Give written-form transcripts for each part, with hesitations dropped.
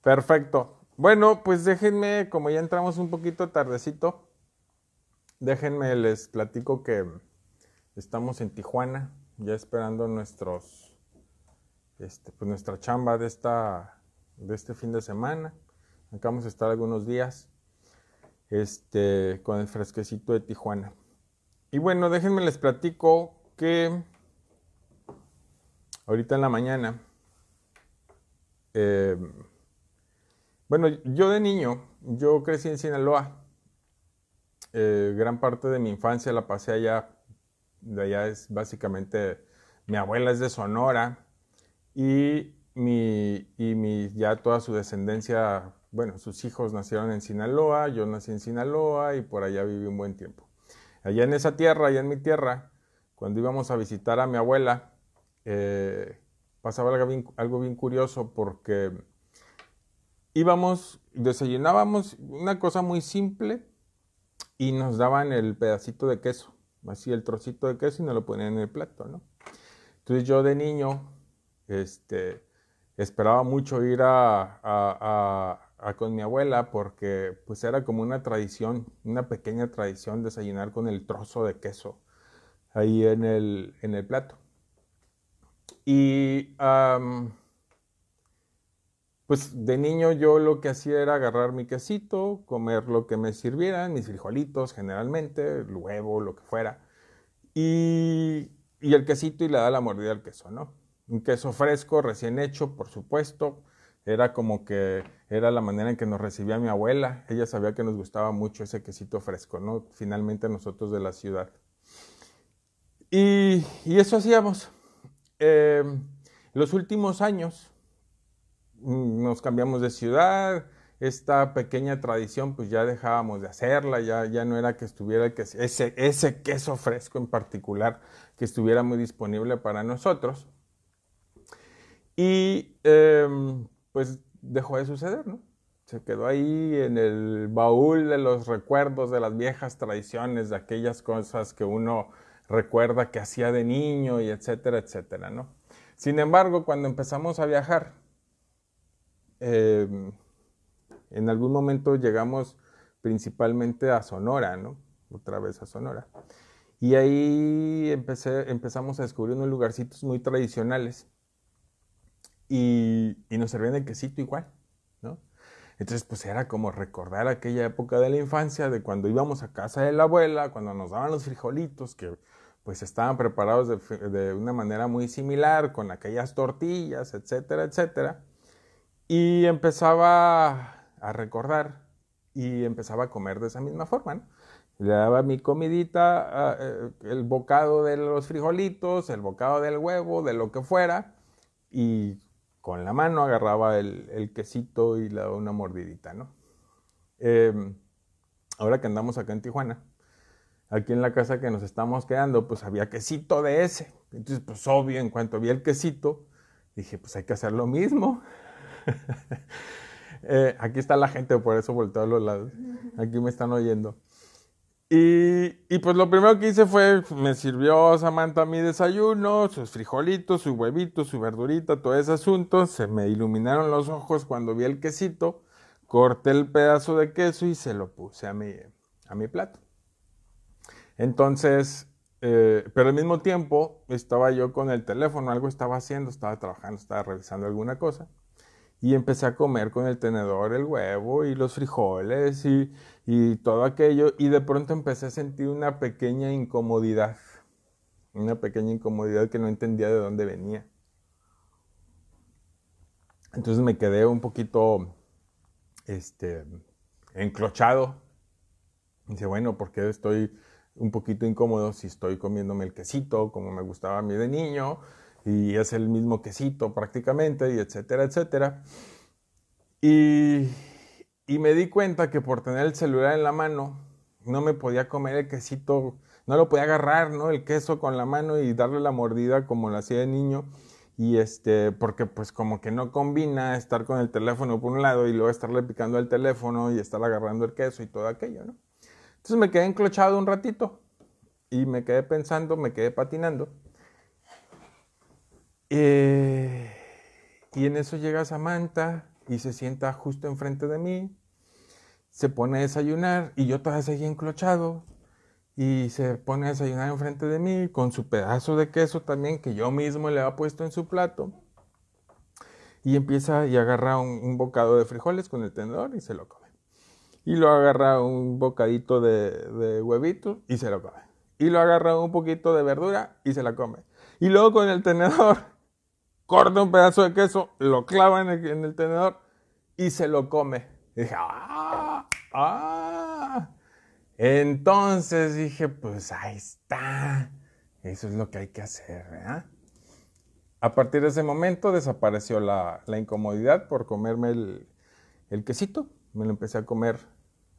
Perfecto. Bueno, pues déjenme, como ya entramos un poquito tardecito, déjenme les platico que estamos en Tijuana, ya esperando pues nuestra chamba de este fin de semana. Acá vamos a estar algunos días, con el fresquecito de Tijuana. Y bueno, déjenme les platico que ahorita en la mañana, eh, bueno, yo de niño, yo crecí en Sinaloa. Gran parte de mi infancia la pasé allá. De allá es básicamente, mi abuela es de Sonora ya toda su descendencia, bueno, sus hijos nacieron en Sinaloa, yo nací en Sinaloa y por allá viví un buen tiempo. Allá en esa tierra, allá en mi tierra, cuando íbamos a visitar a mi abuela, eh, pasaba algo bien curioso porque desayunábamos una cosa muy simple y nos daban el pedacito de queso, así el trocito de queso y nos lo ponían en el plato, ¿no? Entonces yo de niño, este, esperaba mucho ir con mi abuela porque pues era como una tradición, una pequeña tradición desayunar con el trozo de queso ahí en el plato. Y pues de niño yo lo que hacía era agarrar mi quesito, comer lo que me sirvieran, mis frijolitos generalmente, el huevo, lo que fuera. Y el quesito y le da la mordida al queso, ¿no? Un queso fresco, recién hecho, por supuesto. Era como que era la manera en que nos recibía mi abuela. Ella sabía que nos gustaba mucho ese quesito fresco, ¿no? Finalmente nosotros de la ciudad. Y eso hacíamos. Eh, los últimos años nos cambiamos de ciudad, esta pequeña tradición pues ya dejábamos de hacerla, ya no era que estuviera ese queso fresco en particular que estuviera muy disponible para nosotros. Y pues dejó de suceder, ¿no? Se quedó ahí en el baúl de los recuerdos de las viejas tradiciones, de aquellas cosas que uno recuerda que hacía de niño y etcétera, etcétera, ¿no? Sin embargo, cuando empezamos a viajar, eh, en algún momento llegamos principalmente a Sonora, ¿no? Otra vez a Sonora. Y ahí empezamos a descubrir unos lugarcitos muy tradicionales y nos servían el quesito igual, ¿no? Entonces, pues era como recordar aquella época de la infancia, de cuando íbamos a casa de la abuela, cuando nos daban los frijolitos, que pues estaban preparados de una manera muy similar, con aquellas tortillas, etcétera, etcétera. Y empezaba a recordar y empezaba a comer de esa misma forma, ¿no? Le daba mi comidita, el bocado de los frijolitos, el bocado del huevo, de lo que fuera, y con la mano agarraba el quesito y le daba una mordidita, ¿no? Eh, ahora que andamos acá en Tijuana, aquí en la casa que nos estamos quedando, pues había quesito de ese. Entonces, pues obvio, en cuanto vi el quesito, dije, pues hay que hacer lo mismo. Aquí está la gente, por eso volteo a los lados. Aquí me están oyendo. Y pues lo primero que hice fue, me sirvió Samantha mi desayuno, sus frijolitos, su huevito, su verdurita, todo ese asunto. Se me iluminaron los ojos cuando vi el quesito. Corté el pedazo de queso y se lo puse a mi plato. Entonces, pero al mismo tiempo estaba yo con el teléfono, algo estaba haciendo, estaba trabajando, estaba revisando alguna cosa. Y empecé a comer con el tenedor el huevo y los frijoles y todo aquello. Y de pronto empecé a sentir una pequeña incomodidad que no entendía de dónde venía. Entonces me quedé un poquito, este, enclochado. Dice, bueno, ¿por qué estoy un poquito incómodo si estoy comiéndome el quesito como me gustaba a mí de niño? Y es el mismo quesito prácticamente, y etcétera, etcétera. Y, y me di cuenta que por tener el celular en la mano, no me podía comer el quesito, no lo podía agarrar, ¿no? El queso con la mano y darle la mordida como lo hacía de niño. Y porque pues como que no combina estar con el teléfono por un lado y luego estarle picando al teléfono y estar agarrando el queso y todo aquello, ¿no? Entonces me quedé enclochado un ratito y me quedé pensando, me quedé patinando. Eh, y en eso llega Samantha y se sienta justo enfrente de mí, se pone a desayunar y yo todavía seguía enclochado y se pone a desayunar enfrente de mí con su pedazo de queso también que yo mismo le había puesto en su plato y empieza y agarra un bocado de frijoles con el tenedor y se lo come. Y lo agarra un bocadito de huevito y se lo come. Y lo agarra un poquito de verdura y se la come. Y luego con el tenedor corta un pedazo de queso, lo clava en el tenedor y se lo come. Y dije, ¡ah! ¡Ah! Entonces dije, pues ahí está. Eso es lo que hay que hacer, ¿verdad? A partir de ese momento desapareció la incomodidad por comerme el quesito. Me lo empecé a comer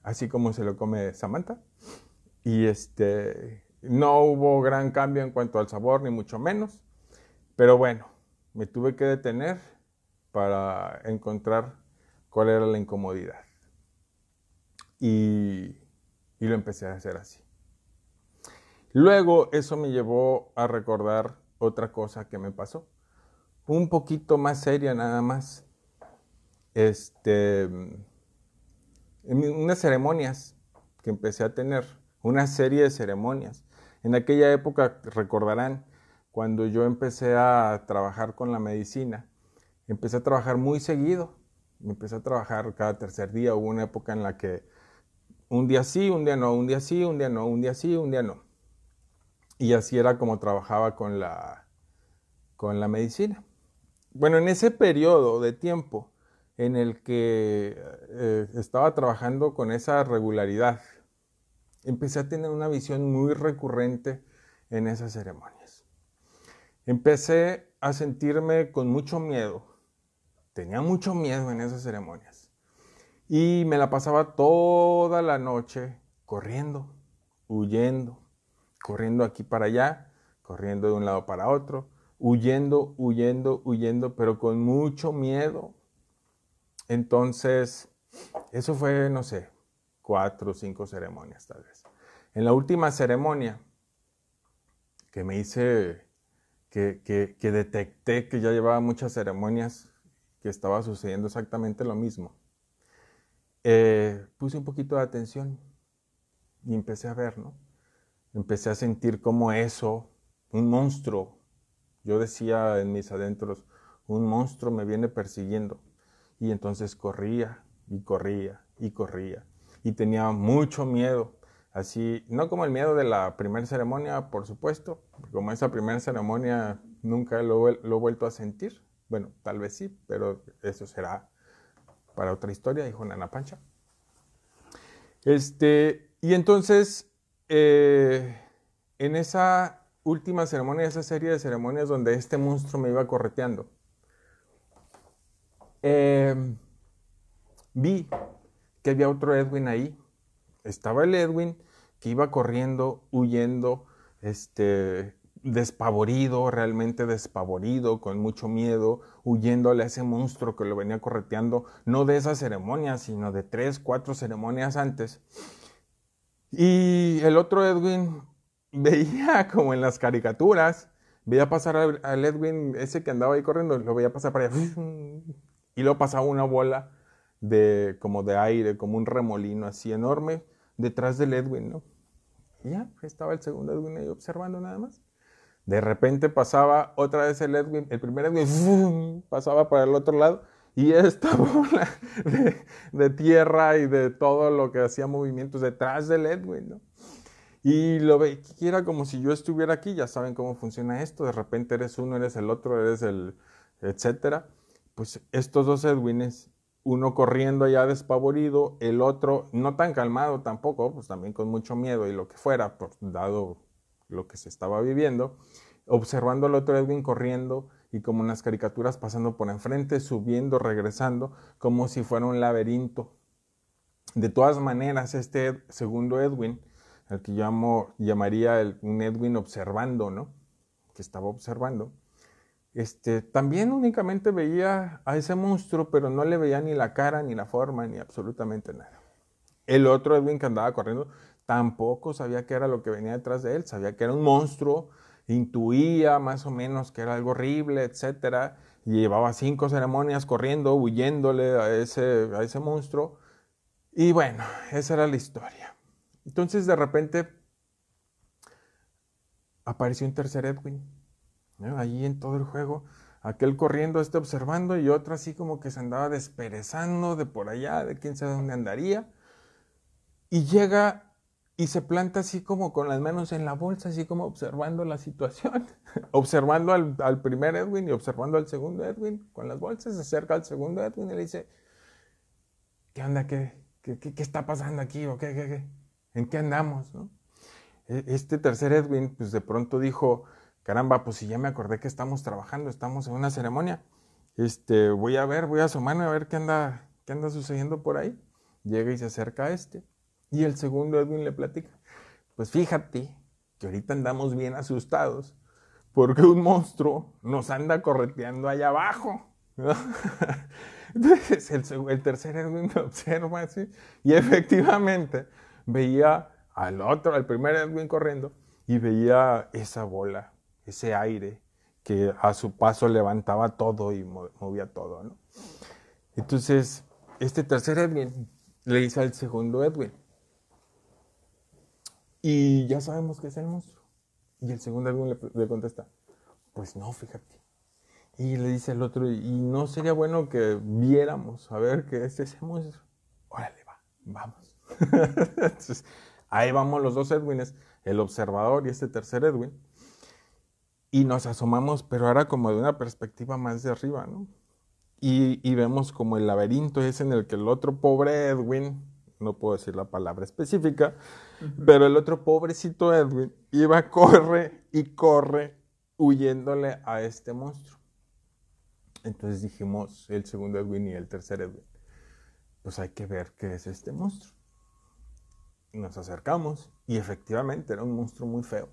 así como se lo come Samantha. Y no hubo gran cambio en cuanto al sabor, ni mucho menos. Pero bueno, me tuve que detener para encontrar cuál era la incomodidad. Y lo empecé a hacer así. Luego eso me llevó a recordar otra cosa que me pasó. Un poquito más seria nada más. En unas ceremonias que empecé a tener, una serie de ceremonias. En aquella época, recordarán, cuando yo empecé a trabajar con la medicina, empecé a trabajar muy seguido. Empecé a trabajar cada tercer día. Hubo una época en la que un día sí, un día no, un día sí, un día no, un día sí, un día no. Y así era como trabajaba con la medicina. Bueno, en ese periodo de tiempo en el que estaba trabajando con esa regularidad, empecé a tener una visión muy recurrente en esas ceremonias. Empecé a sentirme con mucho miedo. Tenía mucho miedo en esas ceremonias. Y me la pasaba toda la noche corriendo, huyendo, corriendo aquí para allá, corriendo de un lado para otro, huyendo, huyendo, huyendo, pero con mucho miedo. Entonces, eso fue, no sé, 4 o 5 ceremonias tal vez. En la última ceremonia que me hice, que detecté que ya llevaba muchas ceremonias que estaba sucediendo exactamente lo mismo, puse un poquito de atención y empecé a ver, ¿no? Empecé a sentir como eso, un monstruo, yo decía en mis adentros, un monstruo me viene persiguiendo. Y entonces corría y corría y corría. Y tenía mucho miedo. Así, no como el miedo de la primera ceremonia, por supuesto. Como esa primera ceremonia nunca lo he vuelto a sentir. Bueno, tal vez sí, pero eso será para otra historia, dijo Nana Pancha. Y entonces, en esa última ceremonia, esa serie de ceremonias donde este monstruo me iba correteando, vi que había otro Edwin ahí. Estaba el Edwin que iba corriendo, huyendo, despavorido, realmente despavorido, con mucho miedo, huyéndole a ese monstruo que lo venía correteando, no de esa ceremonia, sino de 3, 4 ceremonias antes. Y el otro Edwin veía como en las caricaturas, veía pasar al Edwin ese que andaba ahí corriendo, lo veía pasar para allá, y luego pasaba una bola como de aire, como un remolino así enorme, detrás del Edwin, ¿no? Y ya, estaba el segundo Edwin ahí observando nada más. De repente pasaba otra vez el Edwin, el primer Edwin pasaba para el otro lado y esta bola de tierra y de todo lo que hacía movimientos detrás del Edwin, ¿no? Y lo veía era como si yo estuviera aquí, ya saben cómo funciona esto, de repente eres uno, eres el otro, eres el etcétera. Pues estos dos Edwines, uno corriendo allá despavorido, el otro no tan calmado tampoco, pues también con mucho miedo y lo que fuera, pues, dado lo que se estaba viviendo, observando al otro Edwin corriendo y como unas caricaturas pasando por enfrente, subiendo, regresando, como si fuera un laberinto. De todas maneras, este segundo Edwin, el que llamaría un Edwin observando, ¿no? Que estaba observando, también únicamente veía a ese monstruo, pero no le veía ni la cara, ni la forma, ni absolutamente nada. El otro Edwin que andaba corriendo tampoco sabía qué era lo que venía detrás de él, sabía que era un monstruo, intuía más o menos que era algo horrible, etcétera, y llevaba 5 ceremonias corriendo, huyéndole a ese monstruo. Y bueno, esa era la historia. Entonces de repente apareció un tercer Edwin, ¿no? Allí en todo el juego, aquel corriendo, observando, y otro así como que se andaba desperezando de por allá, de quién sabe dónde andaría. Y llega y se planta así como con las manos en la bolsa, así como observando la situación, observando al primer Edwin y observando al segundo Edwin con las bolsas. Se acerca al segundo Edwin y le dice, ¿qué onda? ¿Qué está pasando aquí? ¿O qué? ¿En qué andamos? ¿No? Este tercer Edwin, pues de pronto dijo, caramba, pues si ya me acordé que estamos trabajando, estamos en una ceremonia, voy a asomarme a ver qué anda sucediendo por ahí. Llega y se acerca a y el segundo Edwin le platica, pues fíjate que ahorita andamos bien asustados porque un monstruo nos anda correteando allá abajo, ¿no? Entonces el tercer Edwin lo observa así y efectivamente veía al primer Edwin corriendo y veía esa bola, ese aire que a su paso levantaba todo y movía todo, ¿no? Entonces este tercer Edwin le dice al segundo Edwin, y ya sabemos que es el monstruo. Y el segundo Edwin le contesta, pues no, fíjate. Y le dice el otro, y no sería bueno que viéramos a ver qué es ese monstruo. Órale, vamos. Entonces, ahí vamos los dos Edwines, el observador y este tercer Edwin. Y nos asomamos, pero ahora como de una perspectiva más de arriba, ¿no? Y vemos como el laberinto es en el que el otro pobre Edwin, no puedo decir la palabra específica, pero el otro pobrecito Edwin iba, corre y corre huyéndole a este monstruo. Entonces dijimos, el segundo Edwin y el tercer Edwin, pues hay que ver qué es este monstruo. Nos acercamos y efectivamente era un monstruo muy feo,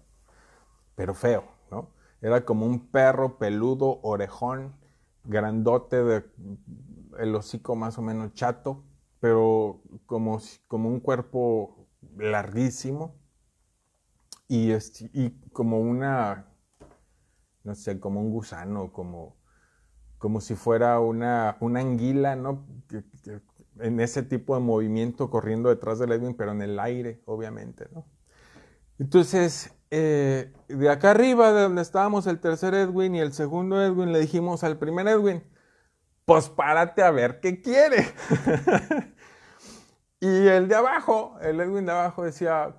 pero feo, ¿no? Era como un perro peludo, orejón, grandote, el hocico más o menos chato, pero como un cuerpo larguísimo y como no sé, como un gusano, como si fuera una anguila, ¿no? En ese tipo de movimiento corriendo detrás del Edwin, pero en el aire, obviamente, ¿no? Entonces, de acá arriba, de donde estábamos el tercer Edwin y el segundo Edwin, le dijimos al primer Edwin, pues párate a ver qué quiere. Y el de abajo, el Edwin de abajo decía,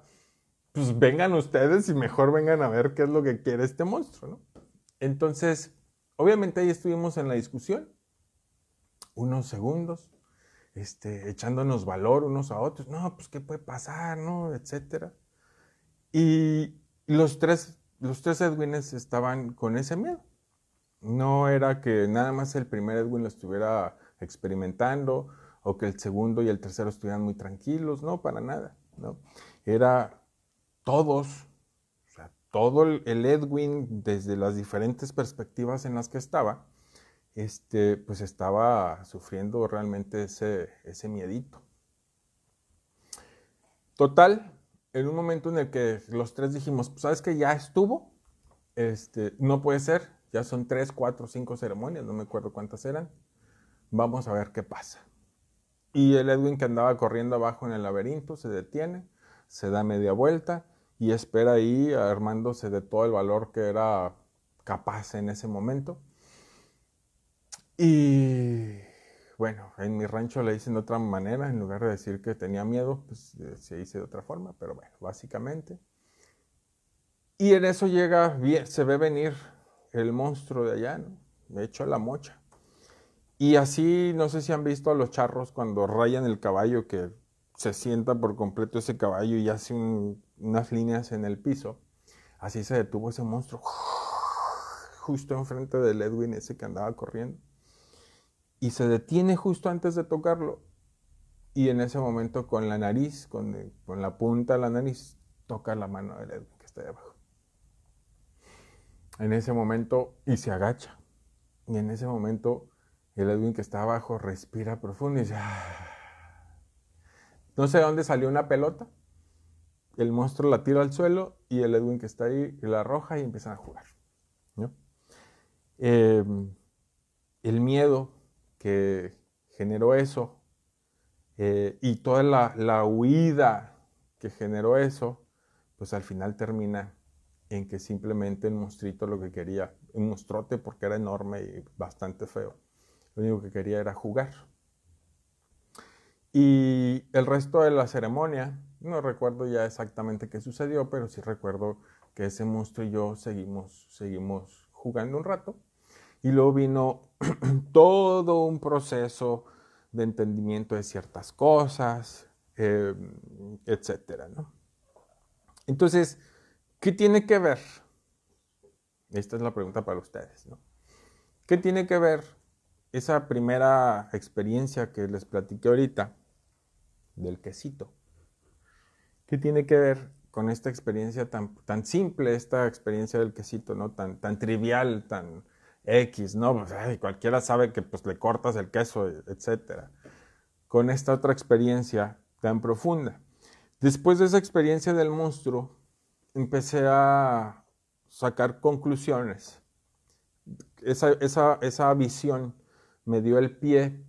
pues vengan ustedes y mejor vengan a ver qué es lo que quiere este monstruo, ¿no? Entonces, obviamente ahí estuvimos en la discusión, unos segundos, echándonos valor unos a otros, no, pues qué puede pasar, ¿no? Etcétera. Y los tres Edwines estaban con ese miedo. No era que nada más el primer Edwin lo estuviera experimentando o que el segundo y el tercero estuvieran muy tranquilos, no, para nada, ¿no? Era todos, o sea, todo el Edwin desde las diferentes perspectivas en las que estaba, pues estaba sufriendo realmente ese miedito. Total, en un momento en el que los tres dijimos, pues sabes que ya estuvo, no puede ser, ya son 3, 4, 5 ceremonias, no me acuerdo cuántas eran, vamos a ver qué pasa. Y el Edwin que andaba corriendo abajo en el laberinto se detiene, se da media vuelta y espera ahí armándose de todo el valor que era capaz en ese momento. Y bueno, en mi rancho le dicen de otra manera, en lugar de decir que tenía miedo, pues se dice de otra forma, pero bueno, básicamente. Y en eso llega, se ve venir el monstruo de allá, ¿no? De hecho, la mocha. Y así, no sé si han visto a los charros cuando rayan el caballo, que se sienta por completo ese caballo y hace unas líneas en el piso. Así se detuvo ese monstruo, justo enfrente del Edwin ese que andaba corriendo. Y se detiene justo antes de tocarlo. Y en ese momento con la nariz, con la punta de la nariz, toca la mano del Edwin que está ahí abajo. En ese momento, y se agacha. Y en ese momento, el Edwin que está abajo respira profundo y dice, no sé de dónde salió una pelota. El monstruo la tira al suelo y el Edwin que está ahí la arroja y empiezan a jugar, ¿no? el miedo que generó eso y toda la huida que generó eso, pues al final termina en que simplemente el monstruito lo que quería, un monstruote porque era enorme y bastante feo, lo único que quería era jugar. Y el resto de la ceremonia, no recuerdo ya exactamente qué sucedió, pero sí recuerdo que ese monstruo y yo seguimos jugando un rato. Y luego vino todo un proceso de entendimiento de ciertas cosas, etcétera, ¿no? Entonces, ¿qué tiene que ver? Esta es la pregunta para ustedes, ¿no? ¿Qué tiene que ver esa primera experiencia que les platiqué ahorita del quesito? ¿Qué tiene que ver con esta experiencia tan simple, esta experiencia del quesito, ¿no? Tan trivial, tan X, ¿no? Pues, ay, cualquiera sabe que pues, le cortas el queso, etcétera. Con esta otra experiencia tan profunda. Después de esa experiencia del monstruo, empecé a sacar conclusiones. Esa visión me dio el pie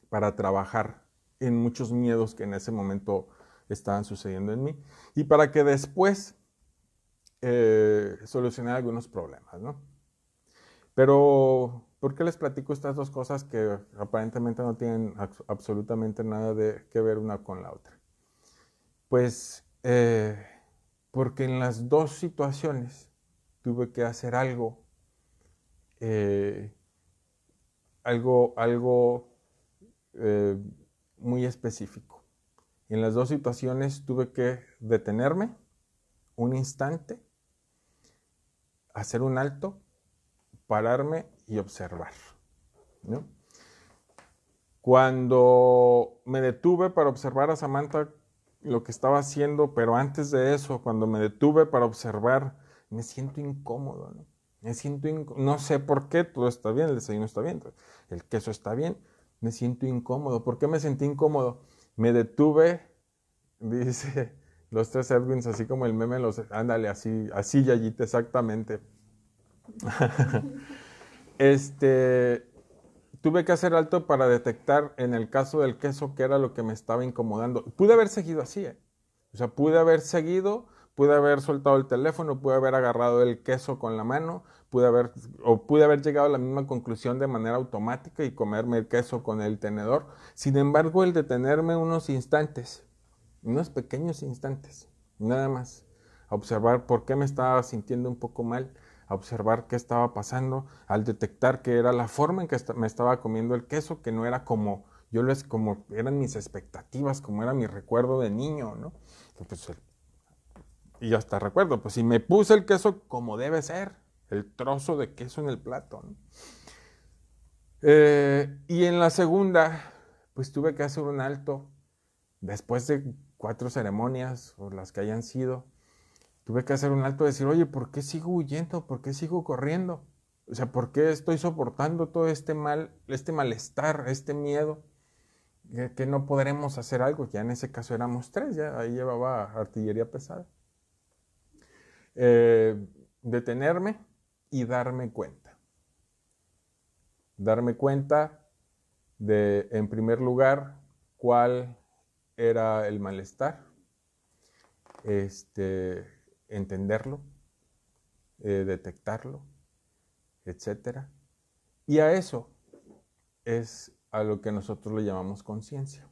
para trabajar en muchos miedos que en ese momento estaban sucediendo en mí y para que después solucionar algunos problemas, ¿no? Pero, ¿por qué les platico estas dos cosas que aparentemente no tienen absolutamente nada que ver una con la otra? Pues porque en las dos situaciones tuve que hacer eh, algo eh, muy específico. En las dos situaciones tuve que detenerme un instante, hacer un alto, pararme y observar, ¿no? Cuando me detuve para observar a Samantha lo que estaba haciendo, pero antes de eso, cuando me detuve para observar, me siento incómodo, ¿no? No sé por qué, todo está bien, el desayuno está bien, el queso está bien, me siento incómodo. ¿Por qué me sentí incómodo? Me detuve, dice los tres Edwins, así como el meme, ándale, así Yayita, exactamente. Tuve que hacer alto para detectar en el caso del queso qué era lo que me estaba incomodando. Pude haber seguido así, ¿eh? O sea, pude haber seguido, pude haber soltado el teléfono, pude haber agarrado el queso con la mano, pude haber llegado a la misma conclusión de manera automática y comerme el queso con el tenedor. Sin embargo, el detenerme unos instantes, unos pequeños instantes, nada más, a observar por qué me estaba sintiendo un poco mal, a observar qué estaba pasando, al detectar que era la forma en que me estaba comiendo el queso, que no era como como eran mis expectativas, como era mi recuerdo de niño, ¿no? Pues, y hasta recuerdo, pues si me puse el queso como debe ser, el trozo de queso en el plato, ¿no? Y en la segunda, pues tuve que hacer un alto, después de 4 ceremonias, o las que hayan sido, tuve que hacer un alto y decir, oye, ¿por qué sigo huyendo? ¿Por qué sigo corriendo? O sea, ¿por qué estoy soportando todo este malestar, este miedo? Que no podremos hacer algo. Ya en ese caso éramos 3, ya ahí llevaba artillería pesada. Detenerme y darme cuenta. Darme cuenta de, en primer lugar, cuál era el malestar, entenderlo, detectarlo, etcétera. Y a eso es a lo que nosotros le llamamos conciencia.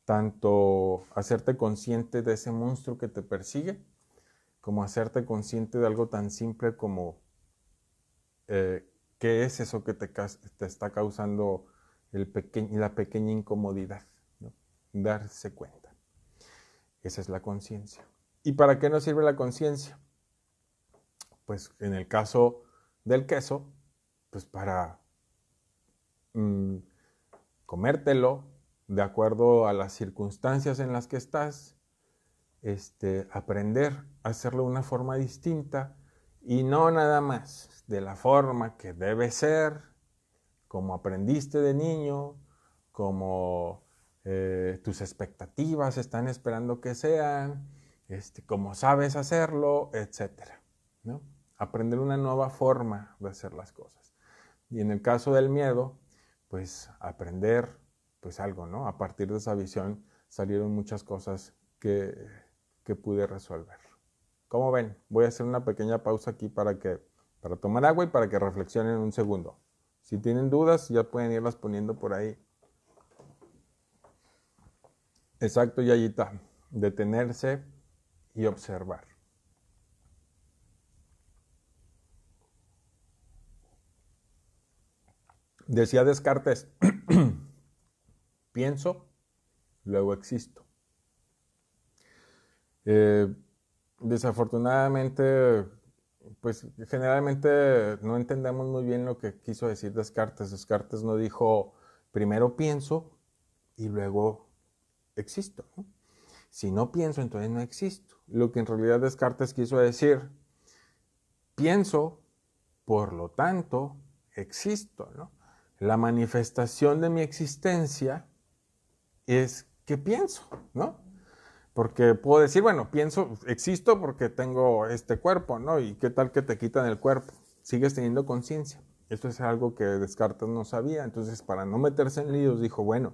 Tanto hacerte consciente de ese monstruo que te persigue, como hacerte consciente de algo tan simple como qué es eso que te está causando la pequeña incomodidad, ¿no? Darse cuenta. Esa es la conciencia. ¿Y para qué nos sirve la conciencia? Pues en el caso del queso, pues para comértelo de acuerdo a las circunstancias en las que estás, aprender a hacerlo de una forma distinta y no nada más de la forma que debe ser, como aprendiste de niño, como tus expectativas están esperando que sean, como sabes hacerlo, etc., ¿no? Aprender una nueva forma de hacer las cosas. Y en el caso del miedo, pues aprender pues algo, ¿no? A partir de esa visión salieron muchas cosas que pude resolver. ¿Cómo ven? Voy a hacer una pequeña pausa aquí para tomar agua y para que reflexionen un segundo. Si tienen dudas, ya pueden irlas poniendo por ahí. Exacto, Yayita. Detenerse y observar. Decía Descartes, pienso, luego existo. Desafortunadamente, pues generalmente no entendemos muy bien lo que quiso decir Descartes. Descartes no dijo, primero pienso y luego existo, ¿no? Si no pienso, entonces no existo. Lo que en realidad Descartes quiso decir, pienso, por lo tanto, existo, ¿no? La manifestación de mi existencia es que pienso, ¿no? Porque puedo decir, bueno, pienso, existo porque tengo este cuerpo, ¿no? ¿Y qué tal que te quitan el cuerpo? Sigues teniendo conciencia. Esto es algo que Descartes no sabía. Entonces, para no meterse en líos, dijo, bueno,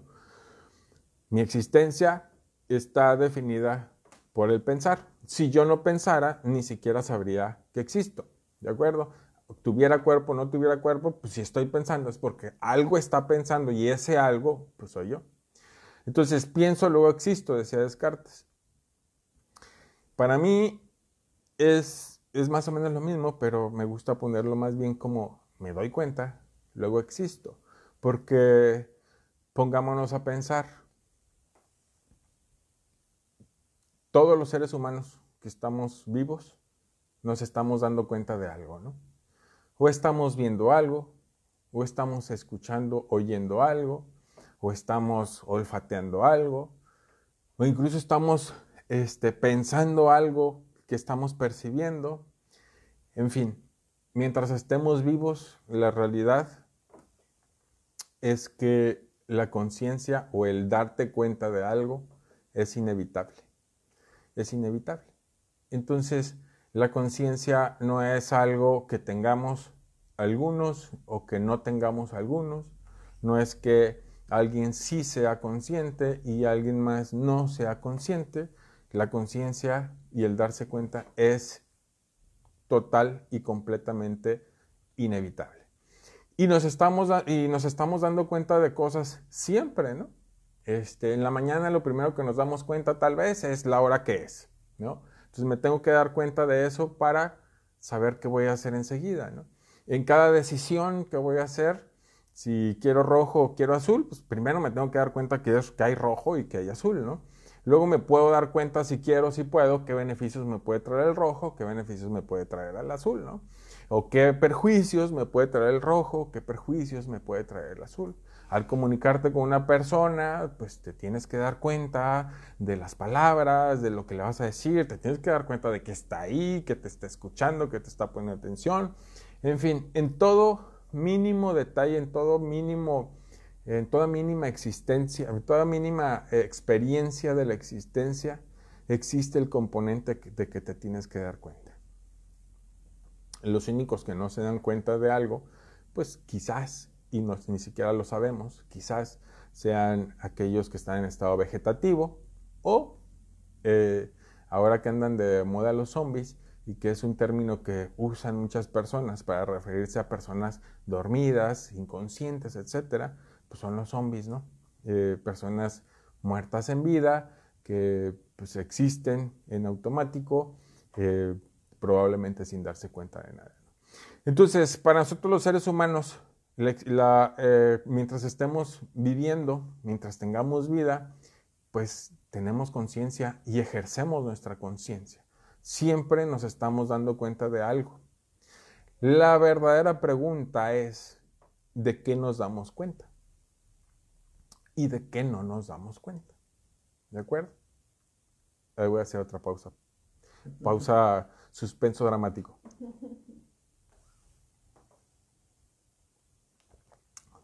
mi existencia está definida por el pensar. Si yo no pensara, ni siquiera sabría que existo, ¿de acuerdo? Tuviera cuerpo o no tuviera cuerpo, pues si estoy pensando es porque algo está pensando y ese algo, pues soy yo. Entonces, pienso, luego existo, decía Descartes. Para mí es más o menos lo mismo, pero me gusta ponerlo más bien como me doy cuenta, luego existo. Porque pongámonos a pensar, todos los seres humanos que estamos vivos nos estamos dando cuenta de algo, ¿no? O estamos viendo algo, o estamos escuchando, oyendo algo, o estamos olfateando algo, o incluso estamos pensando algo que estamos percibiendo. En fin, mientras estemos vivos, la realidad es que la conciencia o el darte cuenta de algo es inevitable. Es inevitable. Entonces, la conciencia no es algo que tengamos algunos o que no tengamos algunos. No es que alguien sí sea consciente y alguien más no sea consciente. La conciencia y el darse cuenta es total y completamente inevitable. Y nos estamos dando cuenta de cosas siempre, ¿no? En la mañana lo primero que nos damos cuenta tal vez es la hora que es, ¿no? Entonces me tengo que dar cuenta de eso para saber qué voy a hacer enseguida, ¿no? En cada decisión que voy a hacer, si quiero rojo o quiero azul, pues primero me tengo que dar cuenta que hay rojo y que hay azul, ¿no? Luego me puedo dar cuenta si quiero, si puedo, qué beneficios me puede traer el rojo, qué beneficios me puede traer el azul, ¿no? O qué perjuicios me puede traer el rojo, qué perjuicios me puede traer el azul. Al comunicarte con una persona, pues te tienes que dar cuenta de las palabras, de lo que le vas a decir, te tienes que dar cuenta de que está ahí, que te está escuchando, que te está poniendo atención. En fin, en todo mínimo detalle, en toda mínima existencia, en toda mínima experiencia de la existencia, existe el componente de que te tienes que dar cuenta. Los únicos que no se dan cuenta de algo, pues quizás, y ni siquiera lo sabemos, quizás sean aquellos que están en estado vegetativo o ahora que andan de moda los zombies, y que es un término que usan muchas personas para referirse a personas dormidas, inconscientes, etcétera, pues son los zombies, ¿no? Personas muertas en vida que pues existen en automático, probablemente sin darse cuenta de nada. Entonces, para nosotros los seres humanos, mientras estemos viviendo, mientras tengamos vida, pues tenemos conciencia y ejercemos nuestra conciencia. Siempre nos estamos dando cuenta de algo. La verdadera pregunta es, ¿de qué nos damos cuenta? ¿Y de qué no nos damos cuenta? ¿De acuerdo? Ahí voy a hacer otra pausa. Pausa, suspenso dramático.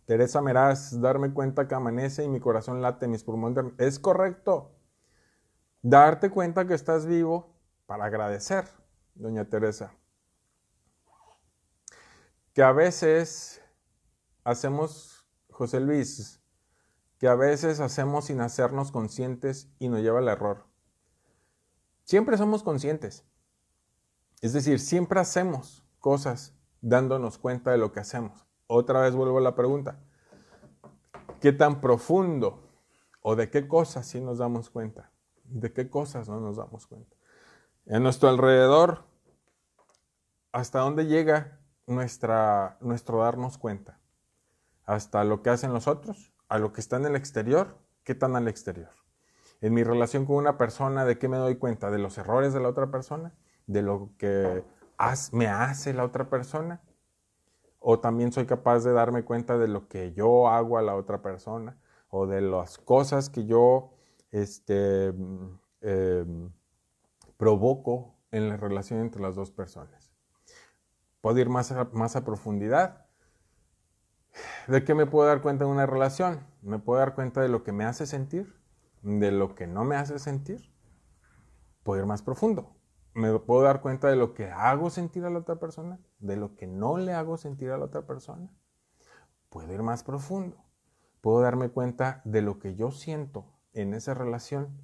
Teresa Meraz, darme cuenta que amanece y mi corazón late, mis pulmones. Es correcto. Darte cuenta que estás vivo para agradecer, doña Teresa. Que a veces hacemos, José Luis, que a veces hacemos sin hacernos conscientes y nos lleva al error. Siempre somos conscientes. Es decir, siempre hacemos cosas dándonos cuenta de lo que hacemos. Otra vez vuelvo a la pregunta. ¿Qué tan profundo o de qué cosas sí nos damos cuenta? ¿De qué cosas no nos damos cuenta? En nuestro alrededor, ¿hasta dónde llega nuestro darnos cuenta? ¿Hasta lo que hacen los otros? ¿A lo que está en el exterior? ¿Qué tan al exterior? En mi relación con una persona, ¿de qué me doy cuenta? ¿De los errores de la otra persona? ¿De lo que me hace la otra persona? ¿O también soy capaz de darme cuenta de lo que yo hago a la otra persona? ¿O de las cosas que yo provoco en la relación entre las dos personas? ¿Puedo ir más a profundidad? ¿De qué me puedo dar cuenta en una relación? ¿Me puedo dar cuenta de lo que me hace sentir? ¿De lo que no me hace sentir? Puedo ir más profundo. ¿Me puedo dar cuenta de lo que hago sentir a la otra persona? ¿De lo que no le hago sentir a la otra persona? Puedo ir más profundo. Puedo darme cuenta de lo que yo siento en esa relación,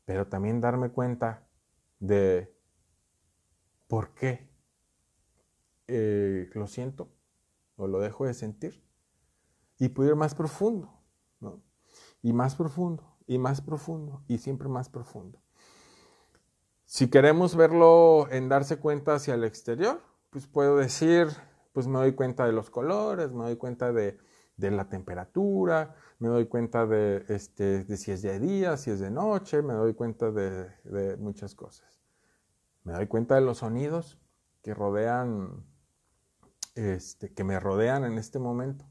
pero también darme cuenta de por qué lo siento o lo dejo de sentir. Y puedo ir más profundo, ¿no? Y más profundo, y más profundo, y siempre más profundo. Si queremos verlo en darse cuenta hacia el exterior, pues puedo decir, pues me doy cuenta de los colores, me doy cuenta de la temperatura, me doy cuenta de si es de día, si es de noche, me doy cuenta de muchas cosas. Me doy cuenta de los sonidos que rodean, que me rodean en este momento.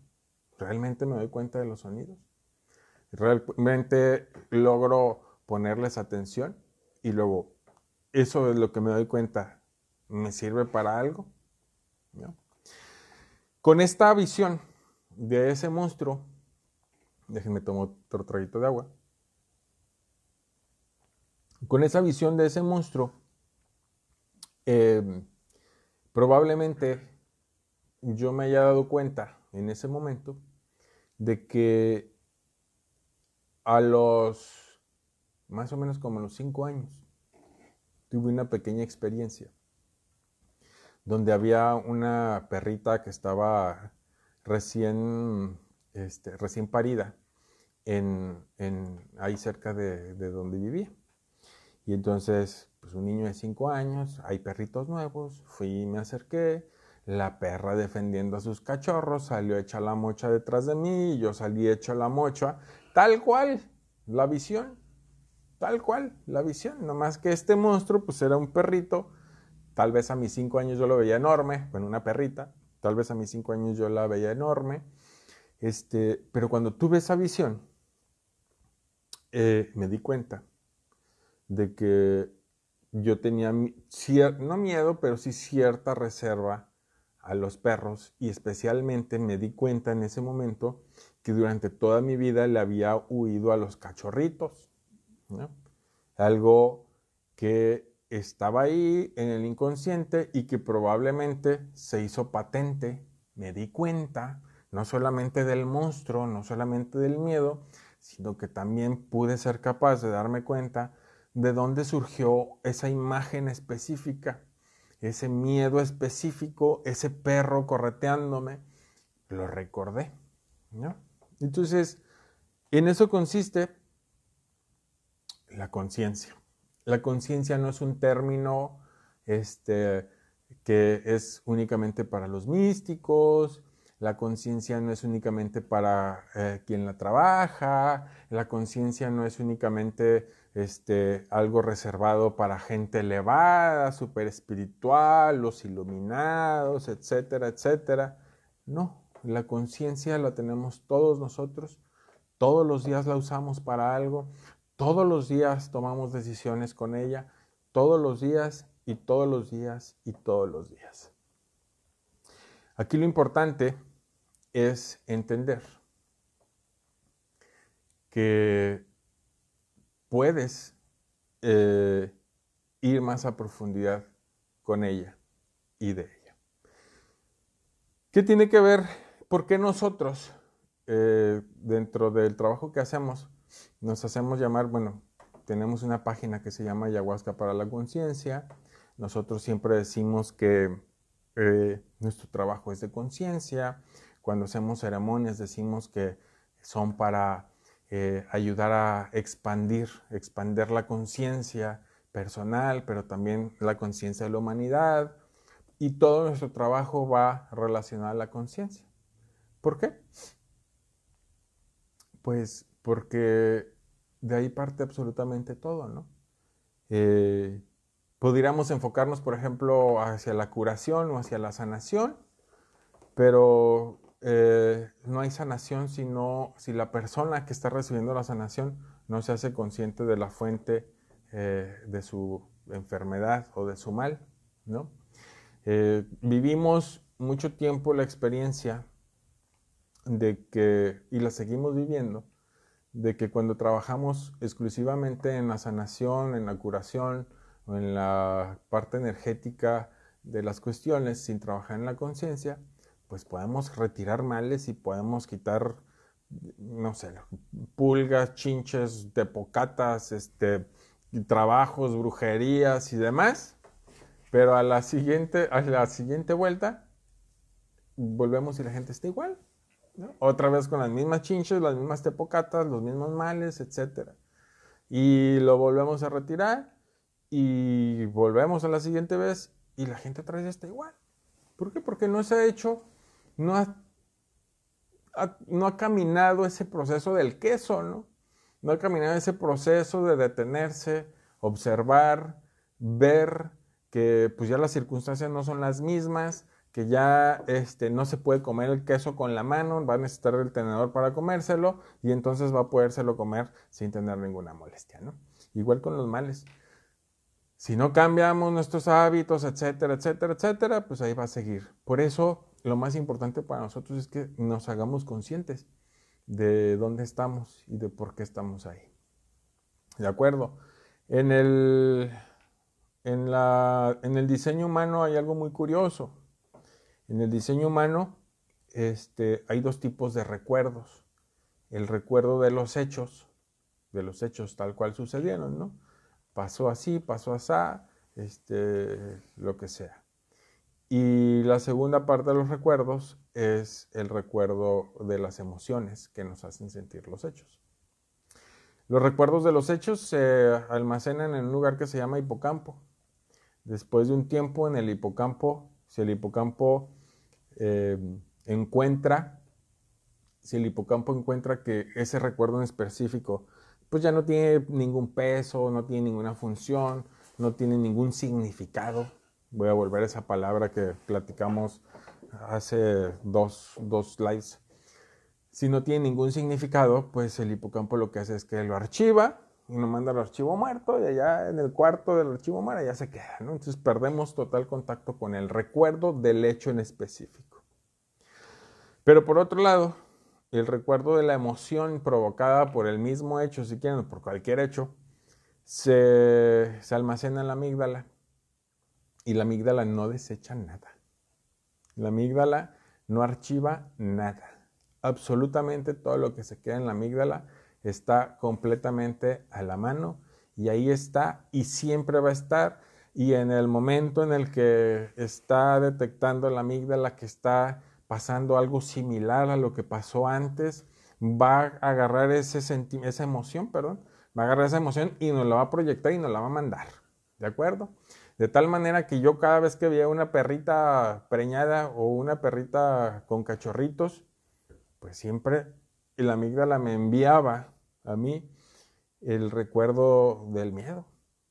Realmente me doy cuenta de los sonidos. Realmente logro ponerles atención y luego eso es lo que me doy cuenta. ¿Me sirve para algo? ¿No? Con esta visión de ese monstruo, déjenme tomar otro traguito de agua. Con esa visión de ese monstruo, probablemente yo me haya dado cuenta en ese momento de que a los más o menos como a los 5 años tuve una pequeña experiencia donde había una perrita que estaba recién parida ahí cerca de donde vivía. Y entonces, pues un niño de 5 años, hay perritos nuevos, fui y me acerqué, la perra defendiendo a sus cachorros, salió hecha la mocha detrás de mí, y yo salí hecho la mocha, tal cual, la visión, nomás que este monstruo pues era un perrito. Tal vez a mis 5 años yo lo veía enorme, bueno, una perrita, tal vez a mis 5 años yo la veía enorme, pero cuando tuve esa visión, me di cuenta de que yo tenía, no miedo, pero sí cierta reserva a los perros, y especialmente me di cuenta en ese momento que durante toda mi vida le había huido a los cachorritos, ¿no? Algo que estaba ahí en el inconsciente y que probablemente se hizo patente. Me di cuenta no solamente del monstruo, no solamente del miedo, sino que también pude ser capaz de darme cuenta de dónde surgió esa imagen específica, ese miedo específico, ese perro correteándome. Lo recordé, ¿no? Entonces, en eso consiste la conciencia. La conciencia no es un término que es únicamente para los místicos. La conciencia no es únicamente para quien la trabaja. La conciencia no es únicamente algo reservado para gente elevada, súper espiritual, los iluminados, etcétera, etcétera. No, la conciencia la tenemos todos nosotros. Todos los días la usamos para algo. Todos los días tomamos decisiones con ella. Todos los días y todos los días y todos los días. Aquí lo importante es entender que puedes ir más a profundidad con ella y de ella. ¿Qué tiene que ver ¿Por qué nosotros, dentro del trabajo que hacemos, nos hacemos llamar, bueno, tenemos una página que se llama Ayahuasca para la Conciencia? Nosotros siempre decimos que nuestro trabajo es de conciencia. Cuando hacemos ceremonias decimos que son para ayudar a expandir la conciencia personal, pero también la conciencia de la humanidad. Y todo nuestro trabajo va relacionado a la conciencia. ¿Por qué? Pues porque de ahí parte absolutamente todo, ¿no? Podríamos enfocarnos, por ejemplo, hacia la curación o hacia la sanación, pero no hay sanación si la persona que está recibiendo la sanación no se hace consciente de la fuente de su enfermedad o de su mal, ¿no? Vivimos mucho tiempo la experiencia de que, y la seguimos viviendo, de que cuando trabajamos exclusivamente en la sanación, en la curación o en la parte energética de las cuestiones sin trabajar en la conciencia, pues podemos retirar males y podemos quitar, no sé, pulgas, chinches, tepocatas, trabajos, brujerías y demás, pero a la siguiente vuelta volvemos y la gente está igual, ¿no? Otra vez con las mismas chinches, las mismas tepocatas, los mismos males, etc. Y lo volvemos a retirar y volvemos a la siguiente vez y la gente otra vez está igual. ¿Por qué? Porque no se ha hecho, no ha caminado ese proceso del queso, ¿no? No ha caminado ese proceso de detenerse, observar, ver que pues ya las circunstancias no son las mismas, que ya no se puede comer el queso con la mano, va a necesitar el tenedor para comérselo y entonces va a podérselo comer sin tener ninguna molestia, ¿no? Igual con los males. Si no cambiamos nuestros hábitos, etcétera, etcétera, etcétera, pues ahí va a seguir. Por eso lo más importante para nosotros es que nos hagamos conscientes de dónde estamos y de por qué estamos ahí. ¿De acuerdo? En el diseño humano hay algo muy curioso. En el diseño humano hay dos tipos de recuerdos. El recuerdo de los hechos tal cual sucedieron, ¿no? Pasó así, pasó asá, lo que sea. Y la segunda parte de los recuerdos es el recuerdo de las emociones que nos hacen sentir los hechos. Los recuerdos de los hechos se almacenan en un lugar que se llama hipocampo. Después de un tiempo en el hipocampo, si el hipocampo encuentra que ese recuerdo en específico pues ya no tiene ningún peso, no tiene ninguna función, no tiene ningún significado. Voy a volver a esa palabra que platicamos hace dos lives. Si no tiene ningún significado, pues el hipocampo lo que hace es que lo archiva y nos manda al archivo muerto y allá en el cuarto del archivo muerto ya se queda, ¿no? Entonces perdemos total contacto con el recuerdo del hecho en específico. Pero por otro lado, el recuerdo de la emoción provocada por el mismo hecho, si quieren, por cualquier hecho, se almacena en la amígdala y la amígdala no desecha nada. La amígdala no archiva nada. Absolutamente todo lo que se queda en la amígdala está completamente a la mano y ahí está y siempre va a estar. Y en el momento en el que está detectando la amígdala que está pasando algo similar a lo que pasó antes, va a agarrar esa emoción, va a agarrar esa emoción y nos la va a proyectar y nos la va a mandar, ¿de acuerdo? De tal manera que yo cada vez que veía una perrita preñada o una perrita con cachorritos, pues siempre la amígdala me enviaba a mí el recuerdo del miedo,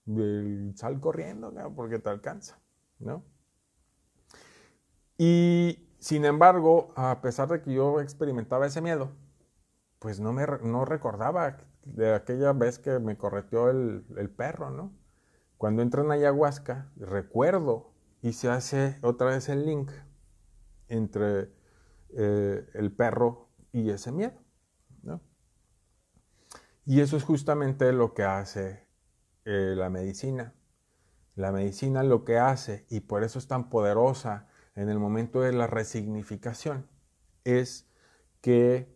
del sal corriendo, ¿no? Porque te alcanza, ¿no? Y sin embargo, a pesar de que yo experimentaba ese miedo, pues no recordaba de aquella vez que me correteó el perro, ¿no? Cuando entro en ayahuasca, recuerdo y se hace otra vez el link entre el perro y ese miedo, ¿no? Y eso es justamente lo que hace la medicina. La medicina lo que hace, y por eso es tan poderosa en el momento de la resignificación, es que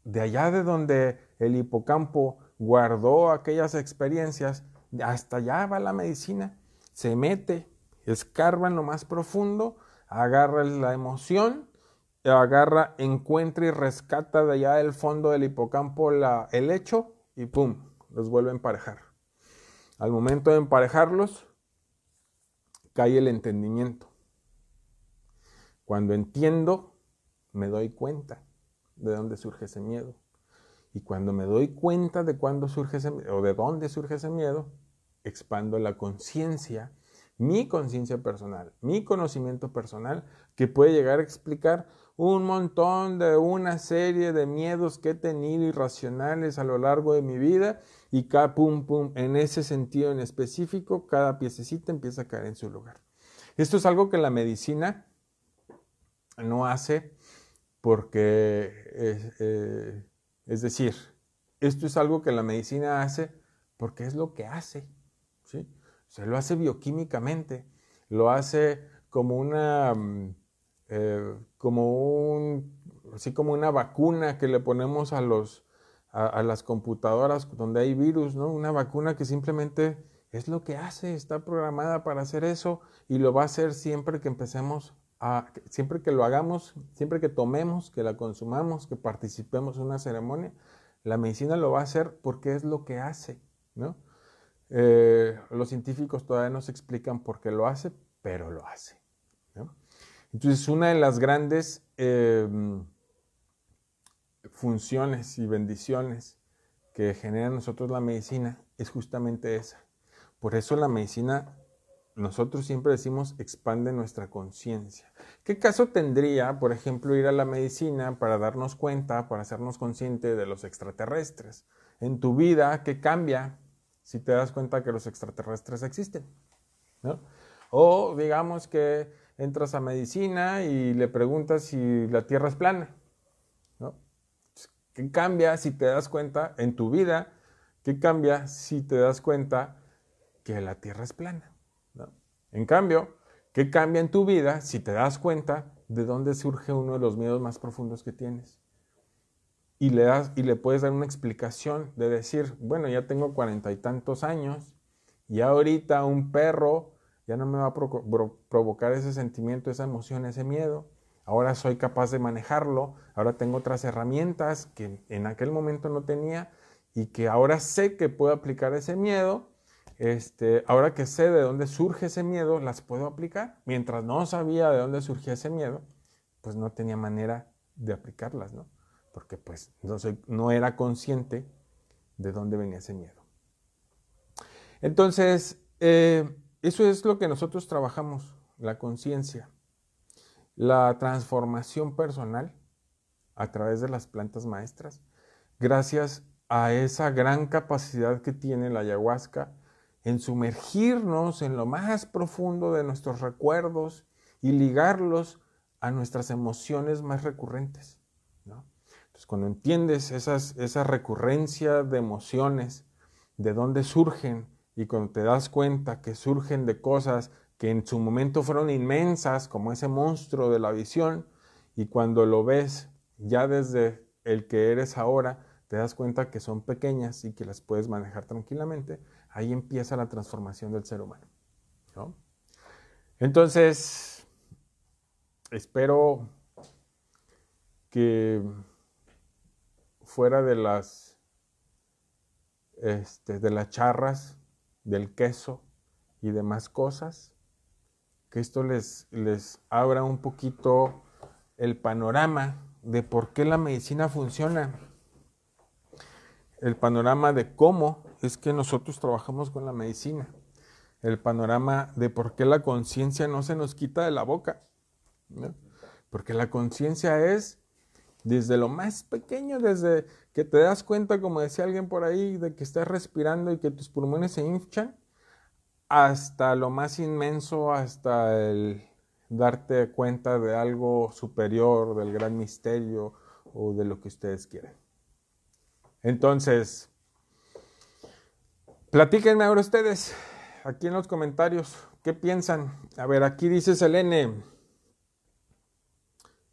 de allá de donde el hipocampo guardó aquellas experiencias, hasta allá va la medicina, se mete, escarba en lo más profundo, agarra la emoción, encuentra y rescata de allá del fondo del hipocampo el hecho y ¡pum!, los vuelve a emparejar. Al momento de emparejarlos, cae el entendimiento. Cuando entiendo, me doy cuenta de dónde surge ese miedo. Y cuando me doy cuenta de cuándo surge ese miedo, o de dónde surge ese miedo, expando la conciencia, mi conciencia personal, mi conocimiento personal, que puede llegar a explicar un montón de una serie de miedos que he tenido irracionales a lo largo de mi vida, y cada en ese sentido en específico, cada piececita empieza a caer en su lugar. Esto es algo que la medicina no hace porque, es decir, esto es algo que la medicina hace porque es lo que hace, ¿sí? O sea, lo hace bioquímicamente, lo hace como así como una vacuna que le ponemos a las computadoras donde hay virus, ¿no? Una vacuna que simplemente es lo que hace, está programada para hacer eso y lo va a hacer siempre que empecemos siempre que lo hagamos, siempre que tomemos, que la consumamos, que participemos en una ceremonia. La medicina lo va a hacer porque es lo que hace, ¿no? Los científicos todavía no se explican por qué lo hace, pero lo hace, ¿no? Entonces, una de las grandes funciones y bendiciones que genera en nosotros la medicina es justamente esa. Por eso la medicina, nosotros siempre decimos, expande nuestra conciencia. ¿Qué caso tendría, por ejemplo, ir a la medicina para darnos cuenta, para hacernos conscientes de los extraterrestres? En tu vida, ¿qué cambia si te das cuenta que los extraterrestres existen, ¿no? O digamos que entras a medicina y le preguntas si la Tierra es plana, ¿no? ¿Qué cambia si te das cuenta en tu vida? ¿Qué cambia si te das cuenta que la Tierra es plana, ¿no? En cambio, ¿qué cambia en tu vida si te das cuenta de dónde surge uno de los miedos más profundos que tienes? Y le puedes dar una explicación de decir, bueno, ya tengo 40 y tantos años, y ahorita un perro ya no me va a provocar ese sentimiento, esa emoción, ese miedo. Ahora soy capaz de manejarlo, ahora tengo otras herramientas que en aquel momento no tenía y que ahora sé que puedo aplicar ese miedo. Ahora que sé de dónde surge ese miedo, las puedo aplicar. Mientras no sabía de dónde surgía ese miedo, pues no tenía manera de aplicarlas, ¿no? Porque pues no era consciente de dónde venía ese miedo. Entonces, eso es lo que nosotros trabajamos, la conciencia, la transformación personal a través de las plantas maestras, gracias a esa gran capacidad que tiene la ayahuasca en sumergirnos en lo más profundo de nuestros recuerdos y ligarlos a nuestras emociones más recurrentes, ¿no? Entonces, cuando entiendes esa recurrencia de emociones, de dónde surgen, y cuando te das cuenta que surgen de cosas que en su momento fueron inmensas, como ese monstruo de la visión, y cuando lo ves ya desde el que eres ahora, te das cuenta que son pequeñas y que las puedes manejar tranquilamente, ahí empieza la transformación del ser humano, ¿no? Entonces, espero que fuera de las charras, del queso y demás cosas, que esto les abra un poquito el panorama de por qué la medicina funciona, el panorama de cómo es que nosotros trabajamos con la medicina, el panorama de por qué la conciencia no se nos quita de la boca, ¿no? Porque la conciencia es desde lo más pequeño, desde que te das cuenta, como decía alguien por ahí, de que estás respirando y que tus pulmones se hinchan, hasta lo más inmenso, hasta el darte cuenta de algo superior, del gran misterio o de lo que ustedes quieran. Entonces, platíquenme ahora ustedes, aquí en los comentarios, ¿qué piensan? A ver, aquí dice Selene,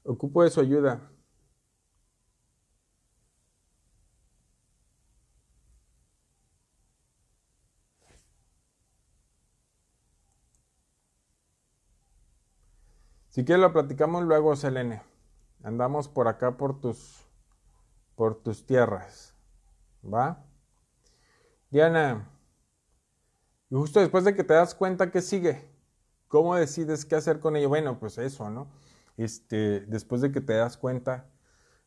Ocupo de su ayuda. Si quieres lo platicamos luego, Selene. Andamos por acá por tus tierras. ¿Va? Diana, y justo después de que te das cuenta, ¿qué sigue? ¿Cómo decides qué hacer con ello? Bueno, pues eso, ¿no? Después de que te das cuenta,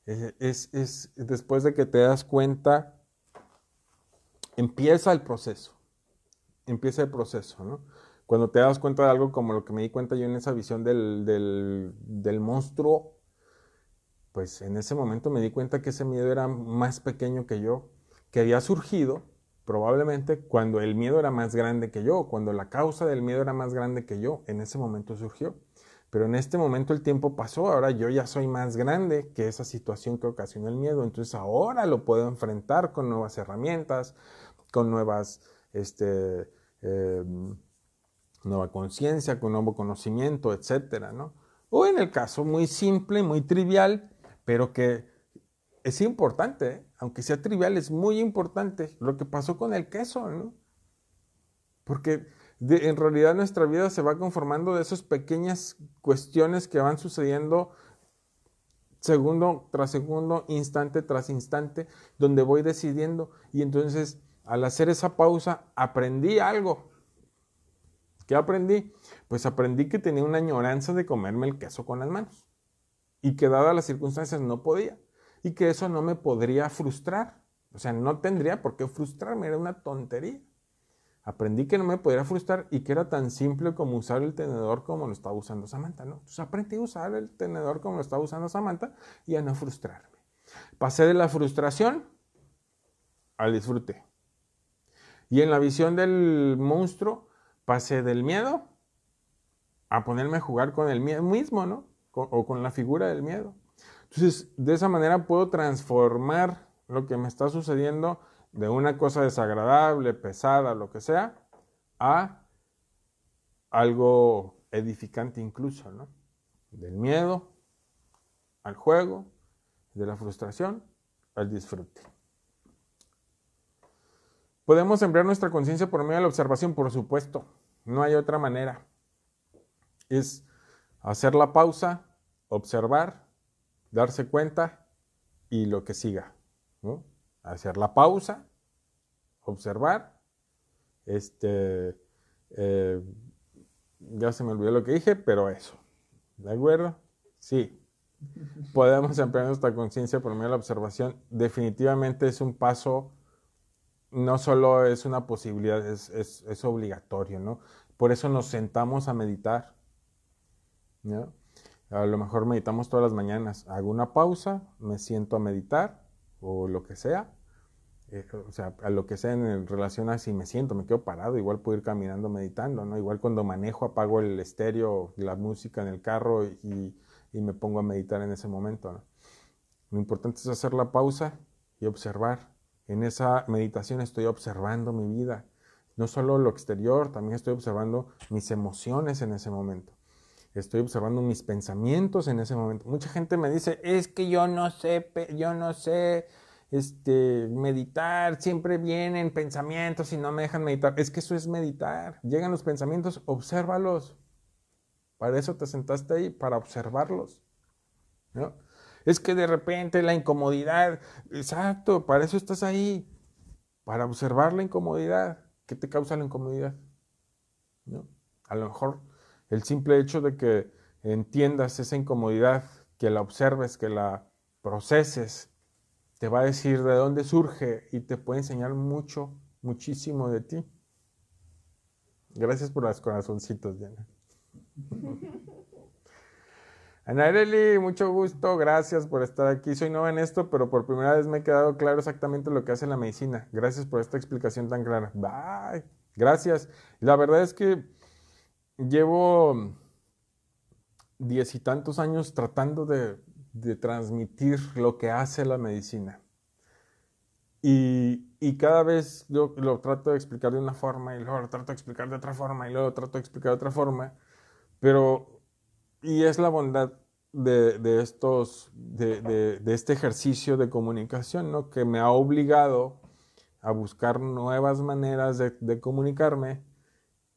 después de que te das cuenta, empieza el proceso. Empieza el proceso, ¿no? Cuando te das cuenta de algo como lo que me di cuenta yo en esa visión del monstruo, pues en ese momento me di cuenta que ese miedo era más pequeño que yo, que había surgido probablemente cuando el miedo era más grande que yo, cuando la causa del miedo era más grande que yo, en ese momento surgió. Pero en este momento el tiempo pasó, ahora yo ya soy más grande que esa situación que ocasionó el miedo, entonces ahora lo puedo enfrentar con nuevas herramientas, con eh, nueva conciencia, con nuevo conocimiento, etcétera, ¿no? O en el caso muy simple, muy trivial, pero que es importante, ¿eh? Aunque sea trivial, es muy importante lo que pasó con el queso, ¿no? Porque en realidad nuestra vida se va conformando de esas pequeñas cuestiones que van sucediendo segundo tras segundo, instante tras instante, donde voy decidiendo. Y entonces, al hacer esa pausa, aprendí algo. ¿Qué aprendí? Pues aprendí que tenía una añoranza de comerme el queso con las manos. Y que dadas las circunstancias no podía. Y que eso no me podría frustrar. O sea, no tendría por qué frustrarme, era una tontería. Aprendí que no me podía frustrar y que era tan simple como usar el tenedor como lo estaba usando Samantha, ¿no? Entonces aprendí a usar el tenedor como lo estaba usando Samantha y a no frustrarme. Pasé de la frustración al disfrute. Y en la visión del monstruo, pasé del miedo a ponerme a jugar con el miedo mismo, ¿no? O con la figura del miedo. Entonces, de esa manera puedo transformar lo que me está sucediendo de una cosa desagradable, pesada, lo que sea, a algo edificante incluso, ¿no? Del miedo al juego, de la frustración al disfrute. ¿Podemos emplear nuestra conciencia por medio de la observación? Por supuesto, no hay otra manera. Es hacer la pausa, observar, darse cuenta y lo que siga, ¿no? Hacer la pausa, observar, ya se me olvidó lo que dije, pero eso, ¿de acuerdo? Sí, podemos emplear nuestra conciencia por medio de la observación. Definitivamente es un paso, no solo es una posibilidad, es obligatorio, ¿no? Por eso nos sentamos a meditar, ¿no? A lo mejor meditamos todas las mañanas. Hago una pausa, me siento a meditar o lo que sea. O sea, a lo que sea en relación a si me siento, me quedo parado, igual puedo ir caminando meditando, ¿no? Igual cuando manejo apago el estéreo, la música en el carro y me pongo a meditar en ese momento, ¿no? Lo importante es hacer la pausa y observar. En esa meditación estoy observando mi vida. No solo lo exterior, también estoy observando mis emociones en ese momento. Estoy observando mis pensamientos en ese momento. Mucha gente me dice, es que yo no sé meditar, siempre vienen pensamientos y no me dejan meditar. Es que eso es meditar. Llegan los pensamientos, obsérvalos. Para eso te sentaste ahí, para observarlos, ¿no? Es que de repente la incomodidad, exacto, para eso estás ahí, para observar la incomodidad. ¿Qué te causa la incomodidad? ¿No? A lo mejor el simple hecho de que entiendas esa incomodidad, que la observes, que la proceses, te va a decir de dónde surge y te puede enseñar mucho, muchísimo de ti. Gracias por los corazoncitos, Diana. Anareli, mucho gusto, gracias por estar aquí. Soy nueva en esto, pero por primera vez me ha quedado claro exactamente lo que hace la medicina. Gracias por esta explicación tan clara. Bye. Gracias. La verdad es que llevo 10 y tantos años tratando de transmitir lo que hace la medicina. Y cada vez yo lo trato de explicar de una forma y luego lo trato de explicar de otra forma y luego lo trato de explicar de otra forma. Pero, y es la bondad de este ejercicio de comunicación, ¿no? Que me ha obligado a buscar nuevas maneras de comunicarme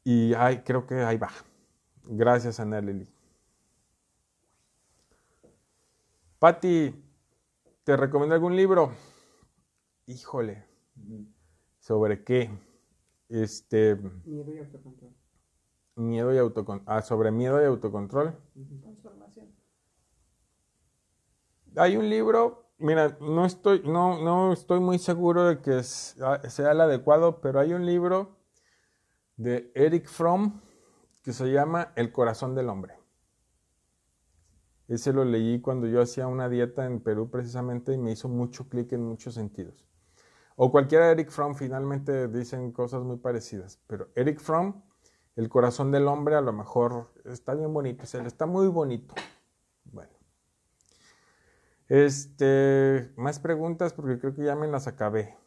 y creo que ahí va. Gracias, Ana Lili. Pati, ¿te recomiendo algún libro? Híjole. ¿Sobre qué? Miedo y autocontrol. Sobre miedo y autocontrol. Transformación. Hay un libro, mira, no estoy muy seguro de que sea el adecuado, pero hay un libro de Eric Fromm que se llama El corazón del hombre. Ese lo leí cuando yo hacía una dieta en Perú precisamente y me hizo mucho clic en muchos sentidos. O cualquiera de Eric Fromm, finalmente dicen cosas muy parecidas, pero Eric Fromm, El corazón del hombre, a lo mejor está bien bonito, está muy bonito. Bueno. Más preguntas porque creo que ya me las acabé.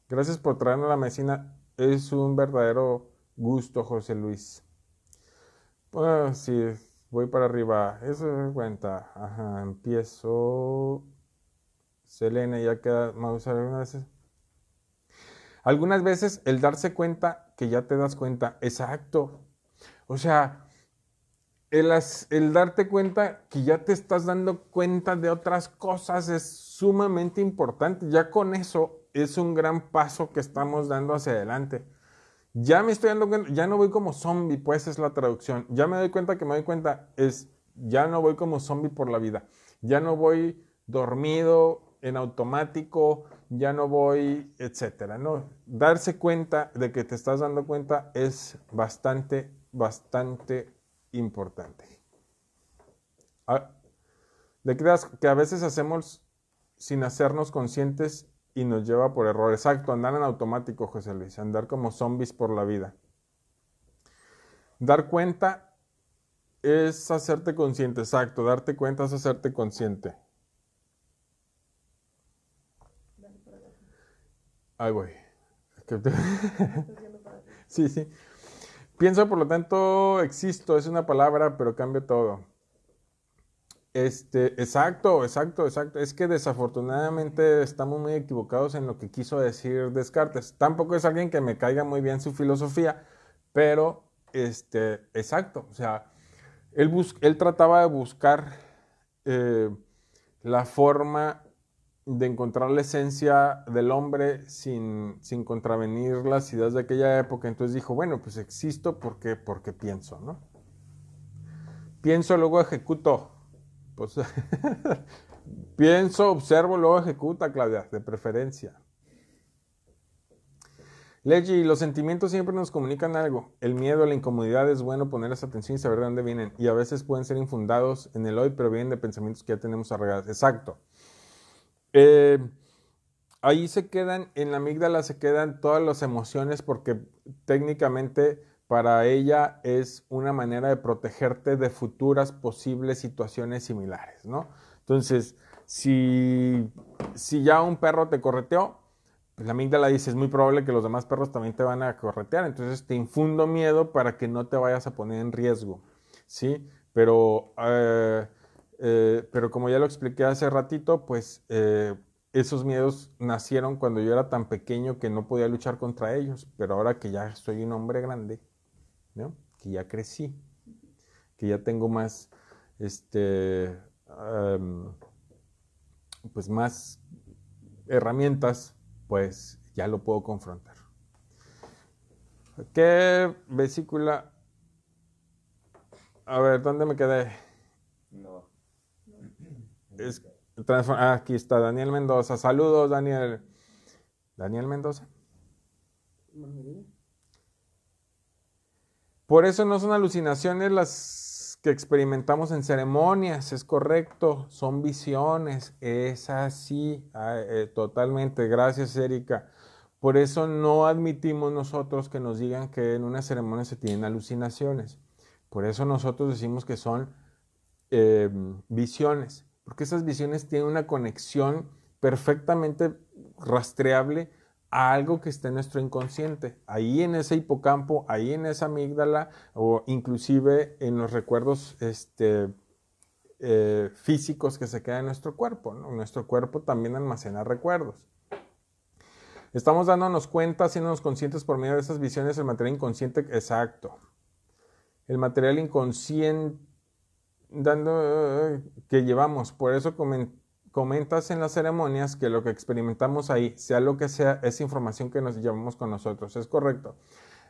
Gracias por traernos la medicina. Es un verdadero gusto, José Luis. Sí, voy para arriba. Eso es cuenta. Ajá, empiezo. Selena, ya queda. Vamos a ver algunas veces. Algunas veces el darse cuenta que ya te das cuenta. Exacto. O sea, el darte cuenta que ya te estás dando cuenta de otras cosas es sumamente importante. Ya con eso es un gran paso que estamos dando hacia adelante. Ya me estoy dando cuenta, ya no voy como zombie, pues es la traducción. Ya me doy cuenta que me doy cuenta, ya no voy como zombie por la vida. Ya no voy dormido, en automático, ya no voy, etcétera, ¿no? Darse cuenta de que te estás dando cuenta es bastante, bastante importante. ¿De qué que a veces hacemos sin hacernos conscientes y nos lleva por error? Exacto, andar en automático, José Luis, andar como zombies por la vida. Dar cuenta es hacerte consciente, exacto, darte cuenta es hacerte consciente. Ahí voy. Sí, sí. Pienso, por lo tanto, existo, es una palabra, pero cambia todo. Exacto. Es que desafortunadamente estamos muy equivocados en lo que quiso decir Descartes. Tampoco es alguien que me caiga muy bien su filosofía, pero, exacto. O sea, él trataba de buscar la forma de encontrar la esencia del hombre sin contravenir las ideas de aquella época. Entonces dijo, bueno, pues existo porque pienso, ¿no? Pienso, luego ejecuto. Pues, pienso, observo, luego ejecuta, Claudia, de preferencia. Leggi, los sentimientos siempre nos comunican algo. El miedo, la incomodidad, es bueno ponerles atención y saber de dónde vienen. Y a veces pueden ser infundados en el hoy, pero vienen de pensamientos que ya tenemos arraigados. Exacto. Ahí se quedan, en la amígdala se quedan todas las emociones porque técnicamente para ella es una manera de protegerte de futuras posibles situaciones similares, ¿no? Entonces, si ya un perro te correteó, pues la amígdala dice, es muy probable que los demás perros también te van a corretear, entonces te infundo miedo para que no te vayas a poner en riesgo, ¿sí? Pero como ya lo expliqué hace ratito, pues esos miedos nacieron cuando yo era tan pequeño que no podía luchar contra ellos, pero ahora que ya soy un hombre grande, ¿no? Que ya crecí, que ya tengo más, pues más herramientas, pues ya lo puedo confrontar. ¿Qué vesícula? A ver, ¿dónde me quedé? No. Aquí está Daniel Mendoza. Saludos, Daniel. Daniel Mendoza. Por eso no son alucinaciones las que experimentamos en ceremonias, es correcto, son visiones, es así, totalmente. Gracias, Erika. Por eso no admitimos nosotros que nos digan que en una ceremonia se tienen alucinaciones. Por eso nosotros decimos que son visiones, porque esas visiones tienen una conexión perfectamente rastreable a algo que está en nuestro inconsciente, ahí en ese hipocampo, ahí en esa amígdala o inclusive en los recuerdos físicos que se quedan en nuestro cuerpo, ¿no? Nuestro cuerpo también almacena recuerdos. Estamos dándonos cuenta, haciéndonos conscientes por medio de esas visiones, el material inconsciente, exacto. El material inconsciente que llevamos. Por eso comentas en las ceremonias que lo que experimentamos ahí, sea lo que sea, es información que nos llevamos con nosotros. Es correcto.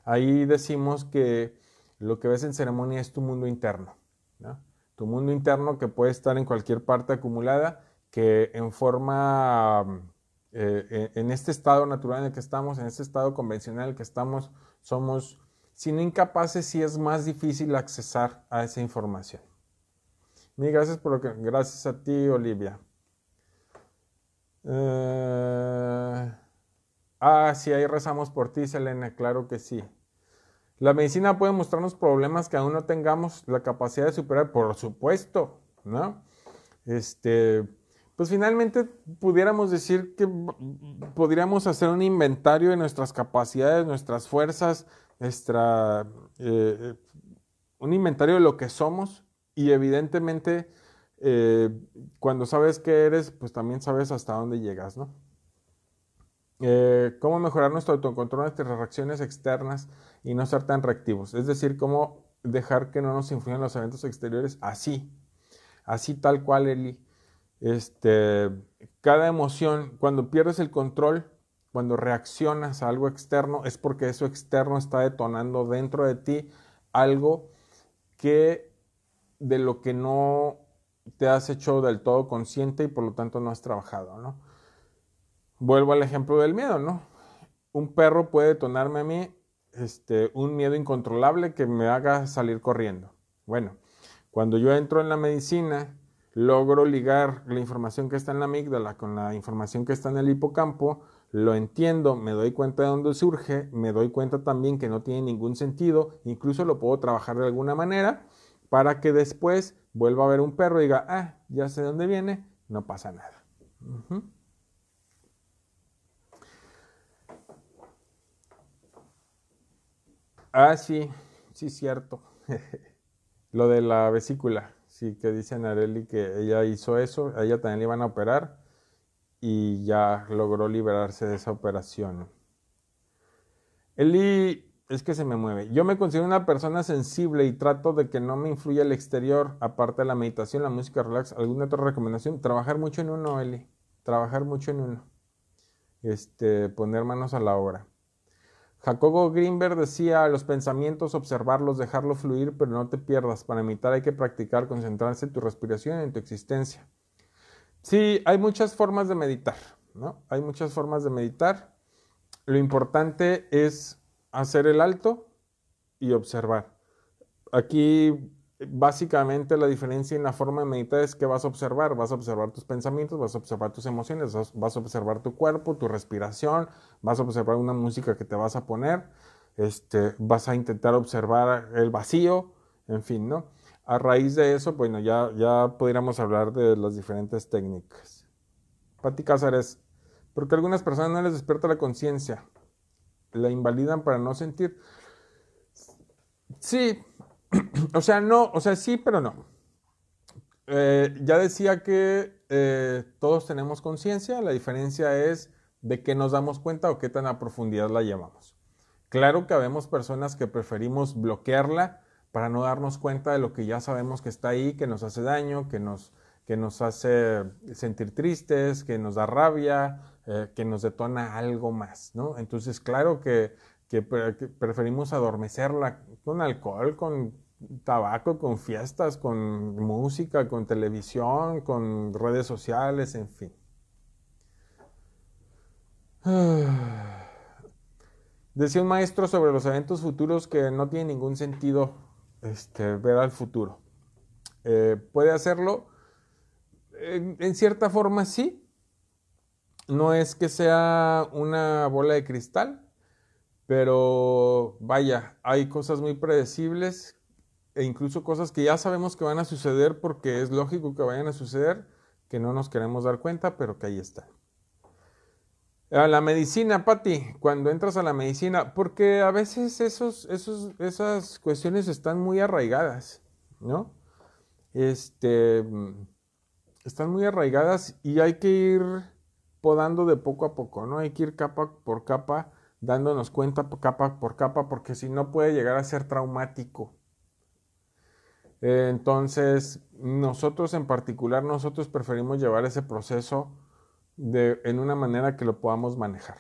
Ahí decimos que lo que ves en ceremonia es tu mundo interno, ¿no? Tu mundo interno que puede estar en cualquier parte acumulada, que en forma, en este estado natural en el que estamos, en este estado convencional en el que estamos, somos, si no incapaces, sí es más difícil accesar a esa información. Mil gracias por lo que, gracias a ti, Olivia. Sí, ahí rezamos por ti, Selena, claro que sí. La medicina puede mostrarnos problemas que aún no tengamos la capacidad de superar, por supuesto, ¿no? Pues finalmente pudiéramos decir que podríamos hacer un inventario de nuestras capacidades, nuestras fuerzas, un inventario de lo que somos y evidentemente cuando sabes qué eres, pues también sabes hasta dónde llegas, ¿no? Cómo mejorar nuestro autocontrol, nuestras reacciones externas y no ser tan reactivos. Es decir, cómo dejar que no nos influyan los eventos exteriores así tal cual, Eli. Cada emoción, cuando pierdes el control, cuando reaccionas a algo externo, es porque eso externo está detonando dentro de ti algo de lo que no te has hecho del todo consciente y por lo tanto no has trabajado, ¿no? Vuelvo al ejemplo del miedo, ¿no? Un perro puede detonarme a mí un miedo incontrolable que me haga salir corriendo. Bueno, cuando yo entro en la medicina, logro ligar la información que está en la amígdala con la información que está en el hipocampo, lo entiendo, me doy cuenta de dónde surge, me doy cuenta también que no tiene ningún sentido, incluso lo puedo trabajar de alguna manera para que después vuelva a ver un perro y diga, ya sé de dónde viene, no pasa nada. Sí, cierto. Lo de la vesícula, sí, que dice Nareli que ella hizo eso, a ella también le iban a operar y ya logró liberarse de esa operación. Eli, es que se me mueve. Yo me considero una persona sensible y trato de que no me influya el exterior, aparte de la meditación, la música, relax. ¿Alguna otra recomendación? Trabajar mucho en uno, Eli. Trabajar mucho en uno. Poner manos a la obra. Jacobo Greenberg decía, los pensamientos, observarlos, dejarlos fluir, pero no te pierdas. Para meditar hay que practicar, concentrarse en tu respiración y en tu existencia. Sí, hay muchas formas de meditar, ¿no? Hay muchas formas de meditar. Lo importante es hacer el alto y observar. Aquí, básicamente, la diferencia en la forma de meditar es que vas a observar tus pensamientos, vas a observar tus emociones, vas a observar tu cuerpo, tu respiración, vas a observar una música que te vas a poner, vas a intentar observar el vacío, en fin, ¿no? A raíz de eso, bueno, ya podríamos hablar de las diferentes técnicas. Pati Cázares, porque a algunas personas no les despierta la conciencia, la invalidan para no sentir. Sí, o sea, no, o sea, sí, pero no. Ya decía que todos tenemos conciencia, la diferencia es de qué nos damos cuenta o qué tan a profundidad la llevamos. Claro que habemos personas que preferimos bloquearla para no darnos cuenta de lo que ya sabemos que está ahí, que nos hace daño, que nos hace sentir tristes, que nos da rabia, que nos detona algo más, ¿no? Entonces, claro que preferimos adormecerla con alcohol, con tabaco, con fiestas, con música, con televisión, con redes sociales, en fin. Decía un maestro sobre los eventos futuros que no tiene ningún sentido ver al futuro. ¿Puede hacerlo? En cierta forma sí. No es que sea una bola de cristal, pero vaya, hay cosas muy predecibles e incluso cosas que ya sabemos que van a suceder porque es lógico que vayan a suceder, que no nos queremos dar cuenta, pero que ahí están. A la medicina, Pati, cuando entras a la medicina, porque a veces esas cuestiones están muy arraigadas, ¿no? están muy arraigadas y hay que ir podando de poco a poco, ¿no? Hay que ir capa por capa, dándonos cuenta capa por capa, porque si no puede llegar a ser traumático. Entonces, nosotros en particular, nosotros preferimos llevar ese proceso en una manera que lo podamos manejar.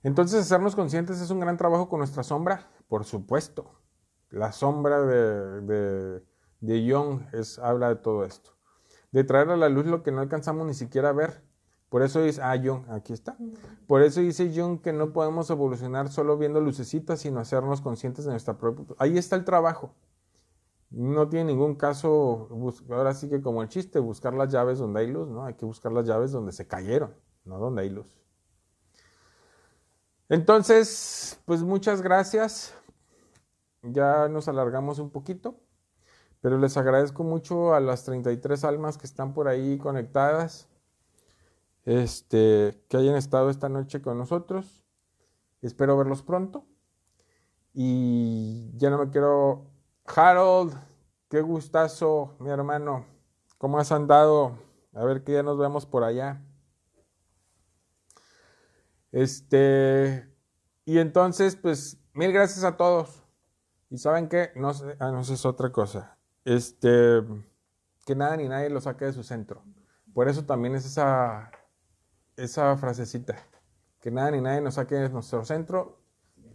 Entonces, hacernos conscientes es un gran trabajo con nuestra sombra, por supuesto. La sombra de Jung habla de todo esto. De traer a la luz lo que no alcanzamos ni siquiera a ver. Por eso dice, Jung, aquí está. Por eso dice Jung que no podemos evolucionar solo viendo lucecitas, sino hacernos conscientes de nuestra propia... Ahí está el trabajo. No tiene ningún caso, ahora sí que como el chiste, buscar las llaves donde hay luz, ¿no? Hay que buscar las llaves donde se cayeron, no donde hay luz. Entonces, pues muchas gracias. Ya nos alargamos un poquito, pero les agradezco mucho a las 33 almas que están por ahí conectadas, que hayan estado esta noche con nosotros. Espero verlos pronto. Y ya no me quiero... Harold, qué gustazo, mi hermano. ¿Cómo has andado? A ver que ya nos vemos por allá. Y entonces, pues, mil gracias a todos. Y ¿saben qué? No sé, no sé, es otra cosa. Que nada ni nadie lo saque de su centro. Por eso también es esa frasecita. Que nada ni nadie nos saque de nuestro centro.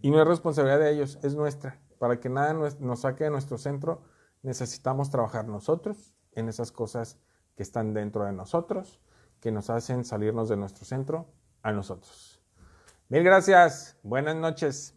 Y no es responsabilidad de ellos, es nuestra. Para que nada nos saque de nuestro centro, necesitamos trabajar nosotros en esas cosas que están dentro de nosotros, que nos hacen salirnos de nuestro centro a nosotros. Mil gracias. Buenas noches.